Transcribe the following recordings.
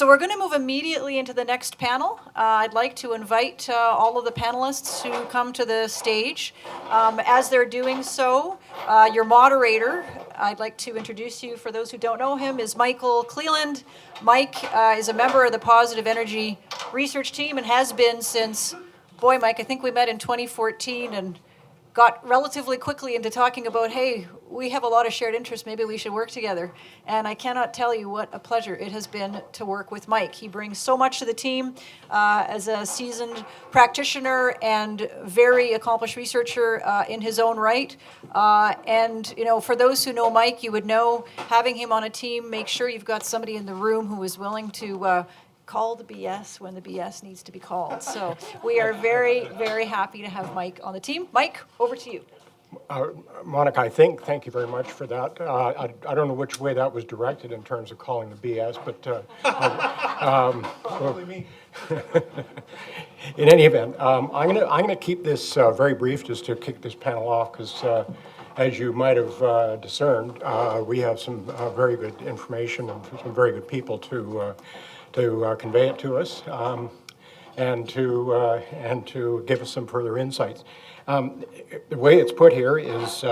So we're going to move immediately into the next panel. I'd like to invite all of the panelists to come to the stage. As they're doing so, your moderator, I'd like to introduce you, for those who don't know him, is Michael Cleland. Mike is a member of the Positive Energy Research Team and has been since, boy, Mike, I think we met in 2014 and got relatively quickly into talking about, hey, we have a lot of shared interests, maybe we should work together. And I cannot tell you what a pleasure it has been to work with Mike. He brings so much to the team as a seasoned practitioner and very accomplished researcher in his own right. And you know, for those who know Mike, you would know having him on a team, make sure you've got somebody in the room who is willing to call the BS when the BS needs to be called. So we are very, very happy to have Mike on the team. Mike, over to you. Monica, thank you very much for that. I don't know which way that was directed in terms of calling the BS, but probably me. In any event, I'm gonna keep this very brief just to kick this panel off, because as you might have discerned, we have some very good information and some very good people to convey it to us, and to give us some further insights. The way it's put here is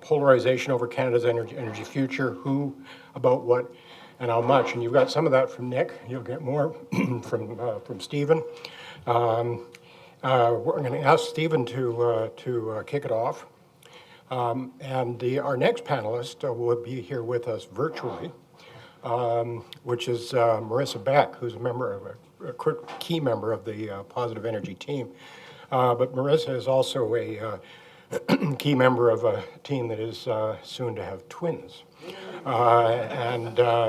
polarization over Canada's energy future, who, about what, and how much. And you've got some of that from Nick. You'll get more from Stephen. We're going to ask Stephen to kick it off. And our next panelist will be here with us virtually, which is Marissa Beck, who's a key member of the Positive Energy team. But Marissa is also a key member of a team that is soon to have twins.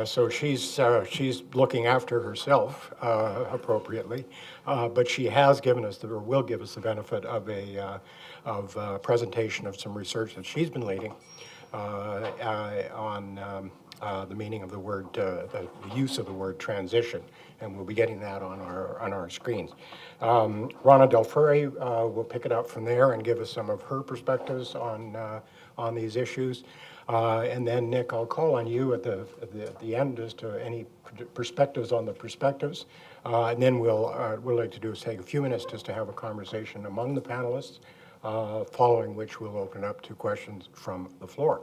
So she's looking after herself appropriately, but she has given us or will give us the benefit of a presentation of some research that she's been leading on the meaning of the word, the use of the word transition, and we'll be getting that on our screens. Rana Del Fury will pick it up from there and give us some of her perspectives on these issues. And then Nick, I'll call on you at the end as to any perspectives on the perspectives. And then we'll like to do is take a few minutes just to have a conversation among the panelists, following which we'll open up to questions from the floor.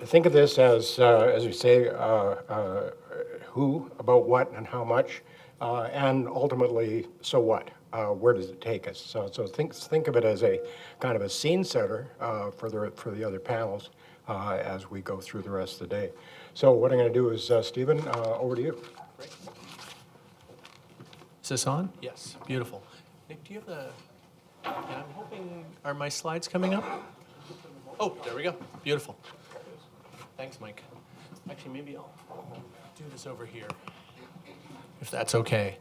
Think of this as we say, who, about what, and how much, and ultimately, so what? Where does it take us? So think of it as a kind of a scene setter for the other panels as we go through the rest of the day. So what I'm going to do is, Stephen, over to you. Great. Is this on? Yes. Beautiful. Nick, do you have the? And I'm hoping, are my slides coming up? Oh, there we go. Beautiful. Thanks, Mike. Actually, maybe I'll do this over here, if that's okay.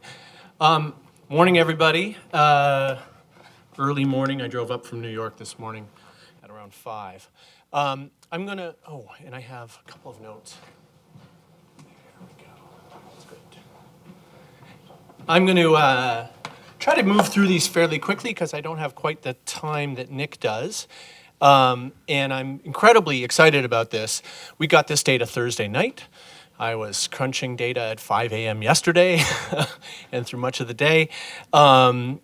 Morning, everybody. Early morning. I drove up from New York this morning at around 5. I'm gonna. Oh, and I have a couple of notes. There we go. That's good. I'm going to try to move through these fairly quickly because I don't have quite the time that Nick does. And I'm incredibly excited about this. We got this data Thursday night. I was crunching data at 5 a.m. yesterday and through much of the day, and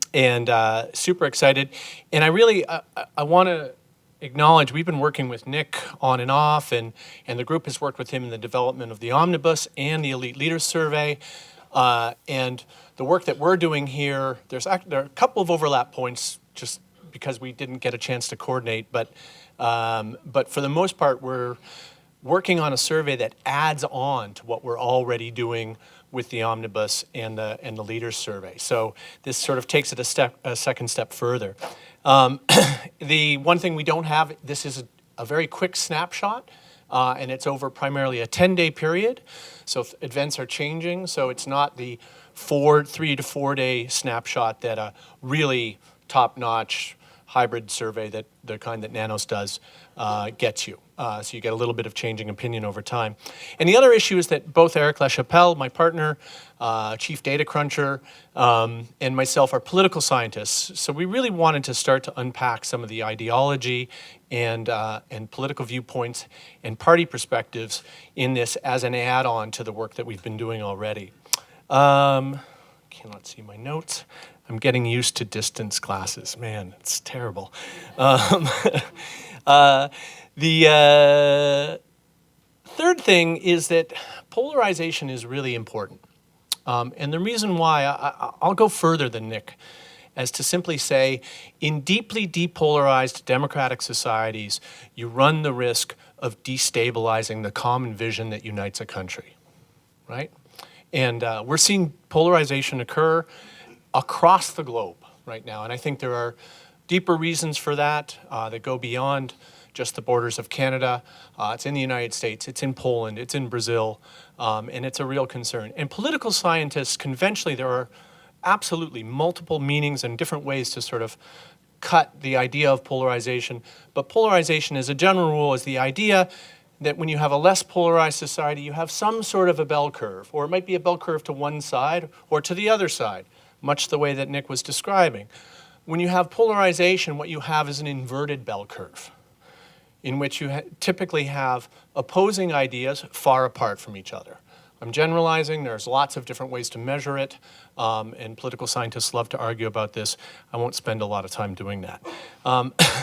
super excited. And I really, I want to acknowledge we've been working with Nick on and off, and the group has worked with him in the development of the Omnibus and the Elite Leaders Survey. And the work that we're doing here, there are a couple of overlap points just because we didn't get a chance to coordinate, but for the most part, we're working on a survey that adds on to what we're already doing with the Omnibus and the Leaders Survey. So this sort of takes it a second step further. The one thing we don't have, this is a very quick snapshot, and it's over primarily a 10-day period. So events are changing, so it's not the 3 to 4 day snapshot that a really top-notch hybrid survey that the kind that Nanos does gets you. So you get a little bit of changing opinion over time. And the other issue is that both Eric LaChapelle, my partner, chief data cruncher, and myself are political scientists. So we really wanted to start to unpack some of the ideology and political viewpoints and party perspectives in this as an add-on to the work that we've been doing already. Cannot see my notes. I'm getting used to distance classes. Man, it's terrible. The third thing is that polarization is really important. And the reason why, I'll go further than Nick, as to simply say, in deeply depolarized democratic societies, you run the risk of destabilizing the common vision that unites a country, right? And we're seeing polarization occur across the globe right now. And I think there are deeper reasons for that that go beyond just the borders of Canada. It's in the United States, it's in Poland, it's in Brazil, and it's a real concern. And political scientists, conventionally, there are absolutely multiple meanings and different ways to sort of cut the idea of polarization. But polarization, as a general rule, is the idea that when you have a less polarized society, you have some sort of a bell curve, or it might be a bell curve to one side or to the other side, much the way that Nick was describing. When you have polarization, what you have is an inverted bell curve, in which you typically have opposing ideas far apart from each other. I'm generalizing, there's lots of different ways to measure it, and political scientists love to argue about this. I won't spend a lot of time doing that.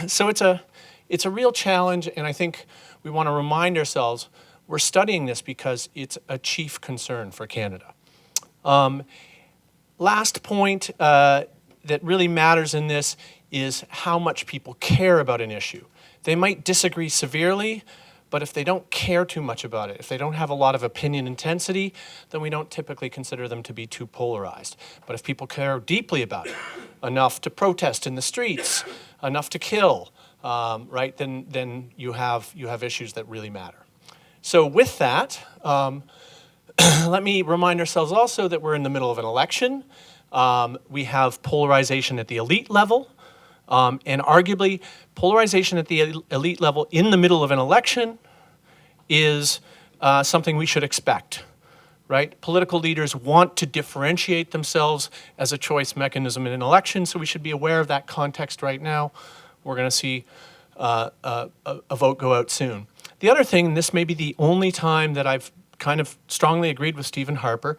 So it's a real challenge, and I think we want to remind ourselves we're studying this because it's a chief concern for Canada. Last point that really matters in this is how much people care about an issue. They might disagree severely, but if they don't care too much about it, if they don't have a lot of opinion intensity, then we don't typically consider them to be too polarized. But if people care deeply about it, enough to protest in the streets, enough to kill, right, then you have issues that really matter. So with that, let me remind ourselves also that we're in the middle of an election. We have polarization at the elite level. And arguably, polarization at the elite level in the middle of an election is something we should expect, right? Political leaders want to differentiate themselves as a choice mechanism in an election, so we should be aware of that context right now. We're going to see a vote go out soon. The other thing, and this may be the only time that I've kind of strongly agreed with Stephen Harper,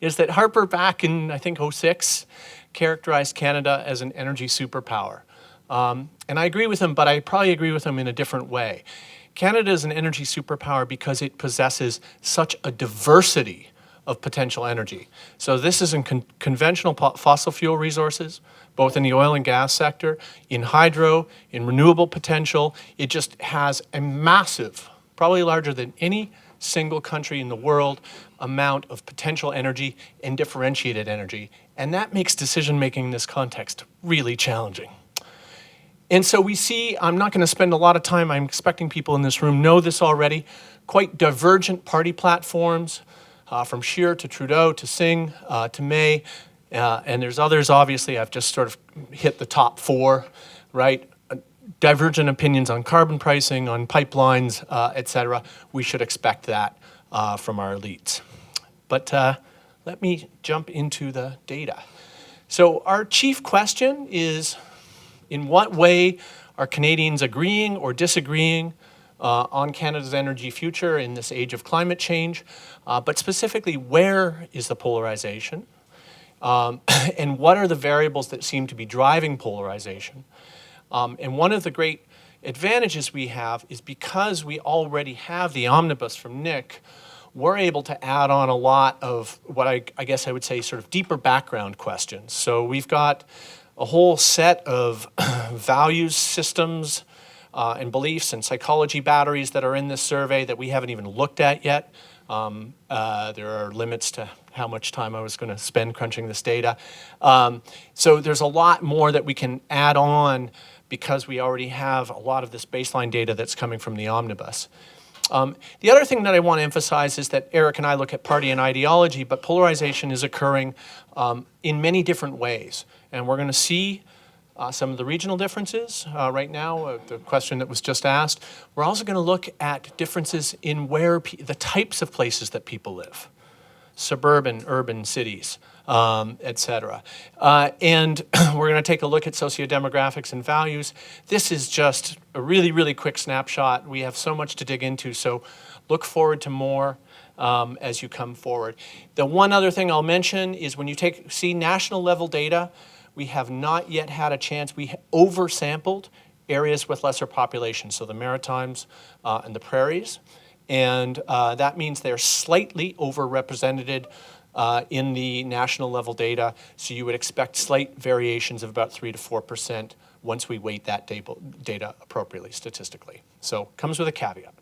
is that Harper back in, I think, 2006, characterized Canada as an energy superpower. And I agree with him, but I probably agree with him in a different way. Canada is an energy superpower because it possesses such a diversity of potential energy. So this is in conventional fossil fuel resources, both in the oil and gas sector, in hydro, in renewable potential. It just has a massive, probably larger than any single country in the world, amount of potential energy and differentiated energy. And that makes decision-making in this context really challenging. And so we see, I'm not going to spend a lot of time, I'm expecting people in this room know this already, quite divergent party platforms, from Scheer to Trudeau to Singh to May, and there's others, obviously. I've just sort of hit the top four, right? Divergent opinions on carbon pricing, on pipelines, et cetera. We should expect that from our elites. But let me jump into the data. So our chief question is, in what way are Canadians agreeing or disagreeing on Canada's energy future in this age of climate change? But specifically, where is the polarization? And what are the variables that seem to be driving polarization? And one of the great advantages we have is because we already have the omnibus from Nick, we're able to add on a lot of what I guess I would say sort of deeper background questions. So we've got a whole set of values, systems, and beliefs and psychology batteries that are in this survey that we haven't even looked at yet. There are limits to how much time I was going to spend crunching this data. So there's a lot more that we can add on because we already have a lot of this baseline data that's coming from the omnibus. The other thing that I want to emphasize is that Eric and I look at party and ideology, but polarization is occurring in many different ways. And we're going to see some of the regional differences right now, the question that was just asked. We're also going to look at differences in where the types of places that people live, suburban, urban cities, et cetera. And we're going to take a look at sociodemographics and values. This is just a really, really quick snapshot. We have so much to dig into, so look forward to more as you come forward. The one other thing I'll mention is when you see national level data, we have not yet had a chance. We oversampled areas with lesser population, so the Maritimes and the Prairies. And that means they're slightly overrepresented in the national level data. So you would expect slight variations of about 3 to 4% once we weight that data appropriately statistically. So comes with a caveat.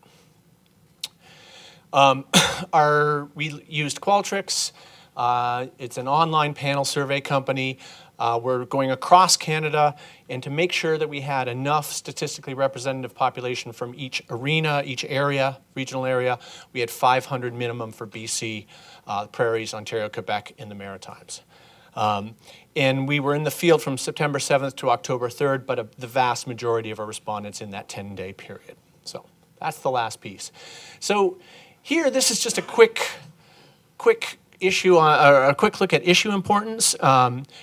We used Qualtrics. It's an online panel survey company. We're going across Canada, and to make sure that we had enough statistically representative population from each arena, each area, regional area, we had 500 minimum for BC, Prairies, Ontario, Quebec, and the Maritimes. And we were in the field from September 7th to October 3rd, but the vast majority of our respondents in that 10-day period. So that's the last piece. So here, this is just a quick issue, a quick look at issue importance.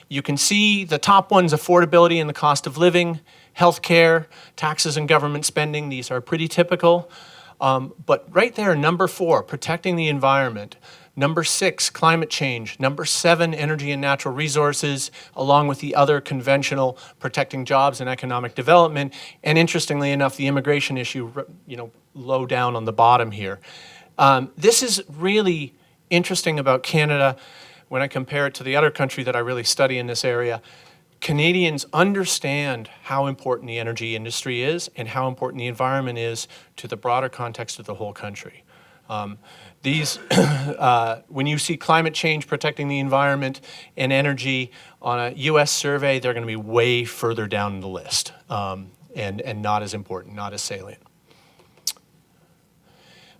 You can see the top ones: affordability and the cost of living, healthcare, taxes and government spending. These are pretty typical. But right there, number 4, protecting the environment. Number 6, climate change. Number 7, energy and natural resources, along with the other conventional protecting jobs and economic development. And interestingly enough, the immigration issue, low down on the bottom here. This is really interesting about Canada when I compare it to the other country that I really study in this area. Canadians understand how important the energy industry is and how important the environment is to the broader context of the whole country. When you see climate change, protecting the environment, and energy on a US survey, they're going to be way further down the list and not as important, not as salient.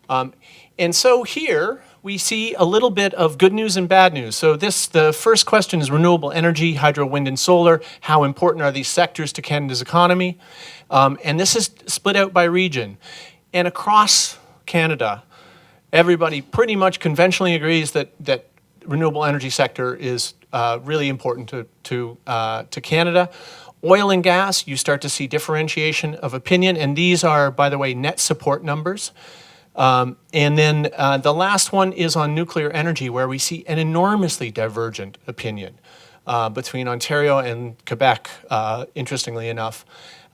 And so here we see a little bit of good news and bad news. So the first question is renewable energy, hydro, wind, and solar. How important are these sectors to Canada's economy? And this is split out by region. And across Canada, everybody pretty much conventionally agrees that renewable energy sector is really important to Canada. Oil and gas, you start to see differentiation of opinion, and these are, by the way, net support numbers. And then the last one is on nuclear energy, where we see an enormously divergent opinion between Ontario and Quebec, interestingly enough.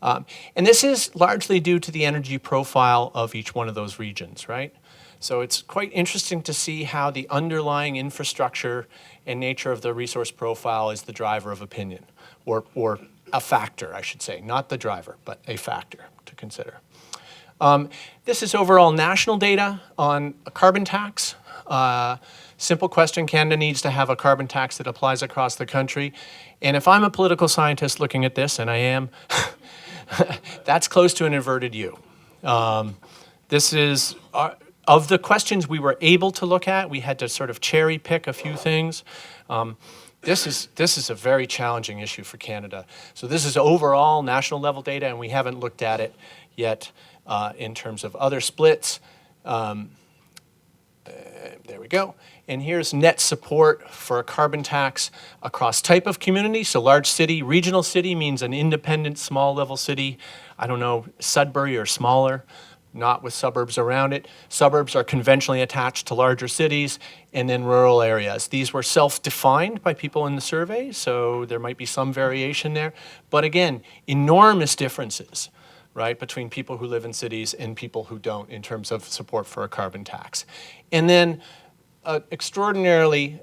And this is largely due to the energy profile of each one of those regions, right? So it's quite interesting to see how the underlying infrastructure and nature of the resource profile is the driver of opinion, or a factor, I should say, not the driver, but a factor to consider. This is overall national data on a carbon tax. Simple question: Canada needs to have a carbon tax that applies across the country. And if I'm a political scientist looking at this, and I am, that's close to an inverted U. This is, of the questions we were able to look at, we had to sort of cherry pick a few things. This is a very challenging issue for Canada. So this is overall national level data, and we haven't looked at it yet in terms of other splits. There we go. And here's net support for a carbon tax across type of community. So large city, regional city means an independent small level city. I don't know, Sudbury or smaller, not with suburbs around it. Suburbs are conventionally attached to larger cities, and then rural areas. These were self-defined by people in the survey, so there might be some variation there. But again, enormous differences, right, between people who live in cities and people who don't in terms of support for a carbon tax. And then extraordinarily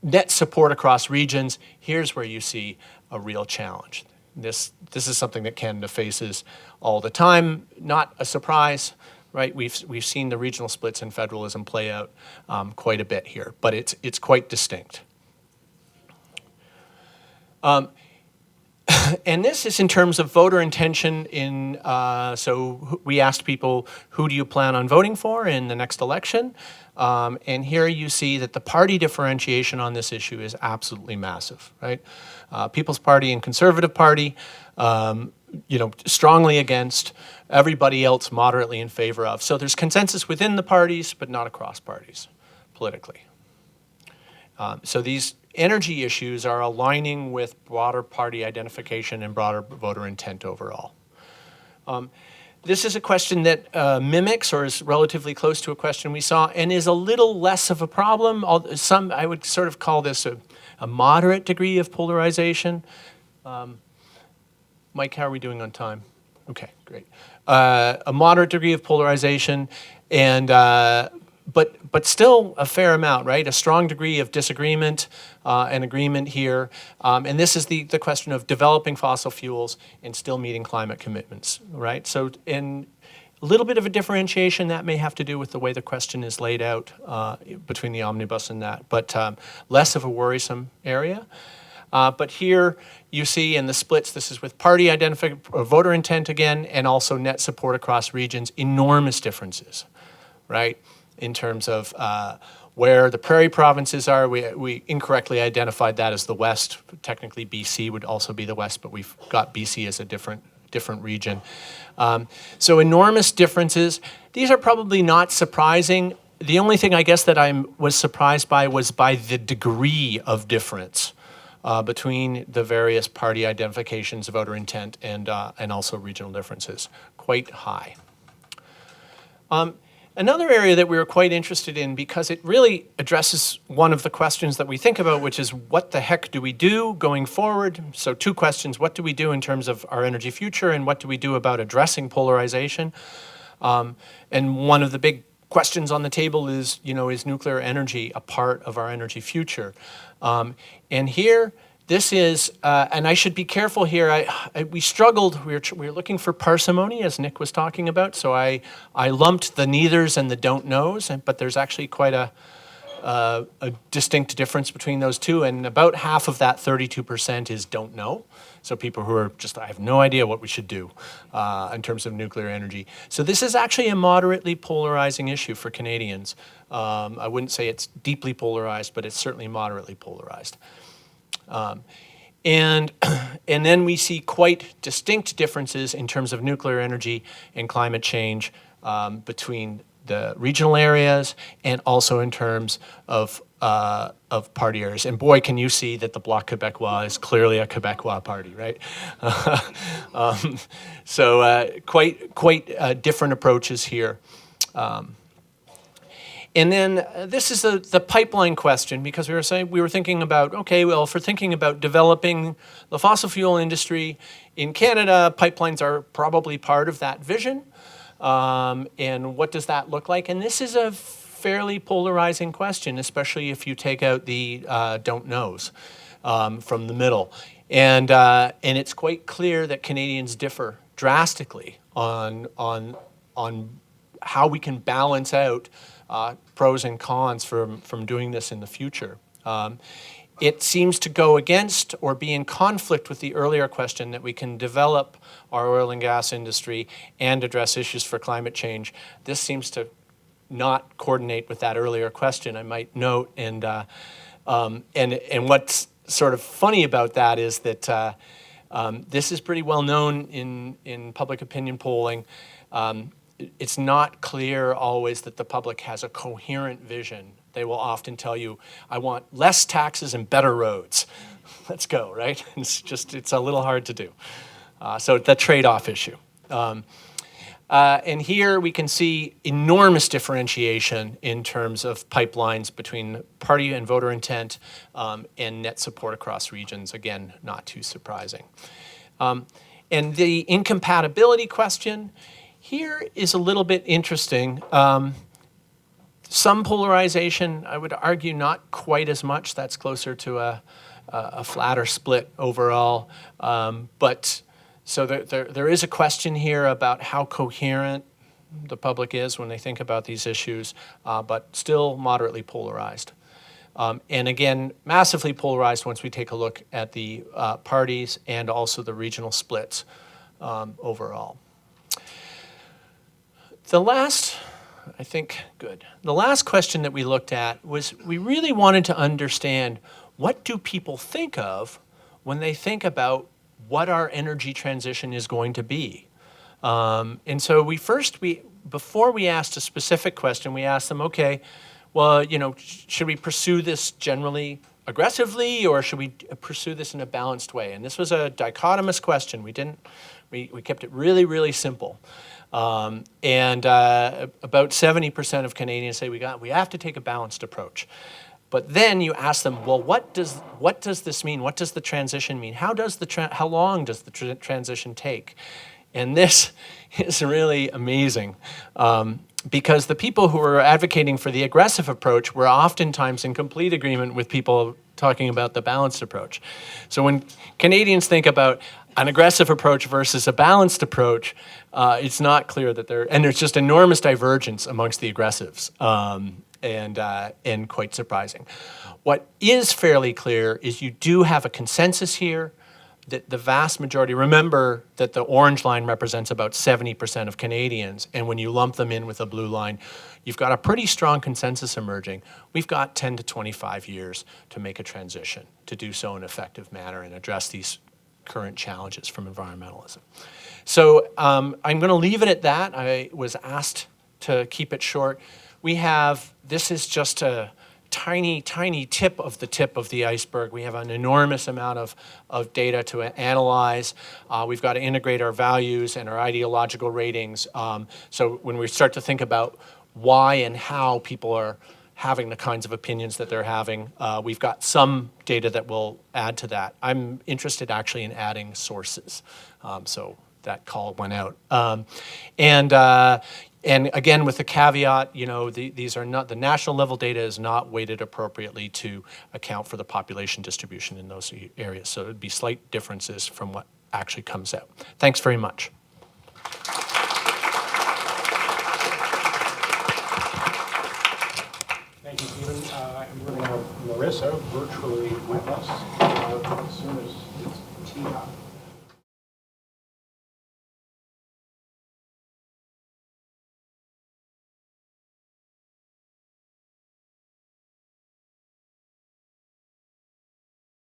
net support across regions. Here's where you see a real challenge. This is something that Canada faces all the time. Not a surprise, right? We've seen the regional splits and federalism play out quite a bit here, but it's quite distinct. And this is in terms of voter intention in, so we asked people, who do you plan on voting for in the next election? And here you see that the party differentiation on this issue is absolutely massive, right? People's Party and Conservative Party, strongly against, everybody else moderately in favor of. So there's consensus within the parties, but not across parties politically. So these energy issues are aligning with broader party identification and broader voter intent overall. This is a question that mimics or is relatively close to a question we saw and is a little less of a problem. I would sort of call this a moderate degree of polarization. Mike, how are we doing on time? Okay, great. A moderate degree of polarization, and but still a fair amount, right? A strong degree of disagreement and agreement here. And this is the question of developing fossil fuels and still meeting climate commitments, right? So in a little bit of a differentiation, that may have to do with the way the question is laid out between the omnibus and that, but less of a worrisome area. But here you see in the splits, this is with party voter intent again, and also net support across regions, enormous differences, right? In terms of where the prairie provinces are. We incorrectly identified that as the West. Technically, BC would also be the West, but we've got BC as a different region. So enormous differences. These are probably not surprising. The only thing I guess that I was surprised by was by the degree of difference between the various party identifications, voter intent, and also regional differences. Quite high. Another area that we were quite interested in, because it really addresses one of the questions that we think about, which is what the heck do we do going forward? So two questions: what do we do in terms of our energy future, and what do we do about addressing polarization? And one of the big questions on the table is, is nuclear energy a part of our energy future? And here, this is, and I should be careful here, we struggled, we were looking for parsimony, as Nick was talking about, so I lumped the neithers and the don't knows, but there's actually quite a distinct difference between those two, and about half of that 32% is don't know. So people who are just, I have no idea what we should do in terms of nuclear energy. So this is actually a moderately polarizing issue for Canadians. I wouldn't say it's deeply polarized, but it's certainly moderately polarized. And then we see quite distinct differences in terms of nuclear energy and climate change between the regional areas and also in terms of party areas. And boy, can you see that the Bloc Québécois is clearly a Québécois party, right? So quite different approaches here. And then this is the pipeline question, because we were thinking about, okay, well, if we're thinking about developing the fossil fuel industry in Canada, pipelines are probably part of that vision. And what does that look like? And this is a fairly polarizing question, especially if you take out the don't knows from the middle. And it's quite clear that Canadians differ drastically on how we can balance out pros and cons from doing this in the future. It seems to go against or be in conflict with the earlier question that we can develop our oil and gas industry and address issues for climate change. This seems to not coordinate with that earlier question, I might note. And what's sort of funny about that is that this is pretty well known in public opinion polling. It's not clear always that the public has a coherent vision. They will often tell you, I want less taxes and better roads. Let's go, right? It's a little hard to do. So the trade-off issue. And here we can see enormous differentiation in terms of pipelines between party and voter intent and net support across regions. Again, not too surprising. And the incompatibility question here is a little bit interesting. Some polarization, I would argue not quite as much. That's closer to a flatter split overall. But so there is a question here about how coherent the public is when they think about these issues, but still moderately polarized. And again, massively polarized once we take a look at the parties and also the regional splits overall. The last question that we looked at was we really wanted to understand, what do people think of when they think about what our energy transition is going to be? And so before we asked a specific question, we asked them, okay, well, should we pursue this generally aggressively, or should we pursue this in a balanced way? And this was a dichotomous question. We kept it really, really simple. And about 70% of Canadians say we have to take a balanced approach. But then you ask them, well, what does this mean? What does the transition mean? How long does the transition take? And this is really amazing, because the people who were advocating for the aggressive approach were oftentimes in complete agreement with people talking about the balanced approach. So when Canadians think about an aggressive approach versus a balanced approach, it's not clear that and there's just enormous divergence amongst the aggressives, and quite surprising. What is fairly clear is you do have a consensus here that the vast majority, remember that the orange line represents about 70% of Canadians, and when you lump them in with a blue line, you've got a pretty strong consensus emerging. We've got 10 to 25 years to make a transition, to do so in an effective manner and address these current challenges from environmentalism. So I'm going to leave it at that. I was asked to keep it short. This is just a tiny, tiny tip of the iceberg. We have an enormous amount of data to analyze. We've got to integrate our values and our ideological ratings. So when we start to think about why and how people are having the kinds of opinions that they're having, we've got some data that will add to that. I'm interested actually in adding sources. So that call went out. And again, with the caveat, these are not, the national level data is not weighted appropriately to account for the population distribution in those areas. So it would be slight differences from what actually comes out. Thanks very much. Thank you, Stephen. And we're going to have Larissa virtually with us.